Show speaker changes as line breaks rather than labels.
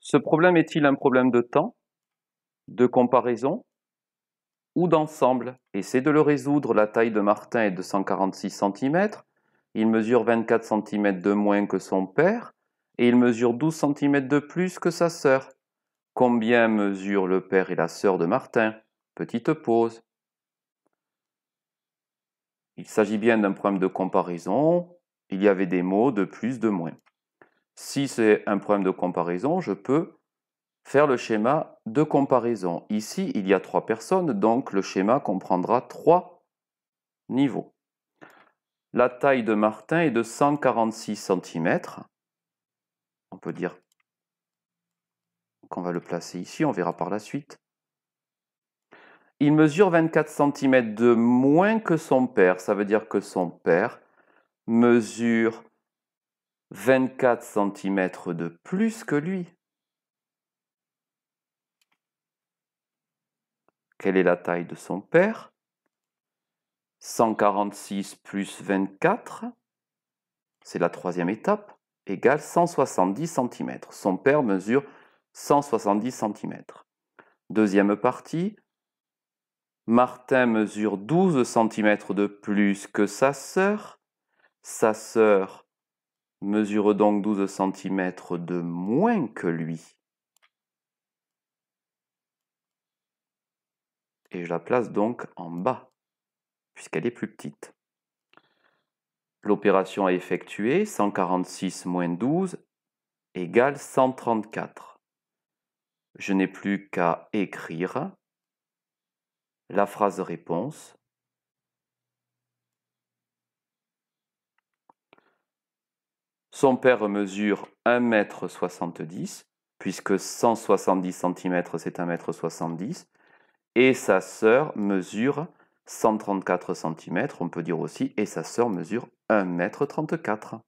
Ce problème est-il un problème de temps, de comparaison ou d'ensemble? Essaie de le résoudre. La taille de Martin est de 146 cm. Il mesure 24 cm de moins que son père et il mesure 12 cm de plus que sa sœur. Combien mesurent le père et la sœur de Martin? Petite pause. Il s'agit bien d'un problème de comparaison. Il y avait des mots de plus, de moins. Si c'est un problème de comparaison, je peux faire le schéma de comparaison. Ici, il y a 3 personnes, donc le schéma comprendra 3 niveaux. La taille de Martin est de 146 cm. On peut dire qu'on va le placer ici, on verra par la suite. Il mesure 24 cm de moins que son père. Ça veut dire que son père mesure 24 cm de plus que lui. Quelle est la taille de son père? 146 plus 24, c'est la troisième étape, égale 170 cm. Son père mesure 170 cm. Deuxième partie, Martin mesure 12 cm de plus que sa sœur. Sa sœur mesure donc 12 cm de moins que lui. Et je la place donc en bas, puisqu'elle est plus petite. L'opération à effectuer, 146 moins 12, égale 134. Je n'ai plus qu'à écrire la phrase réponse. Son père mesure 1,70 m, puisque 170 cm c'est 1,70 m, et sa sœur mesure 134 cm, on peut dire aussi, et sa sœur mesure 1,34 m.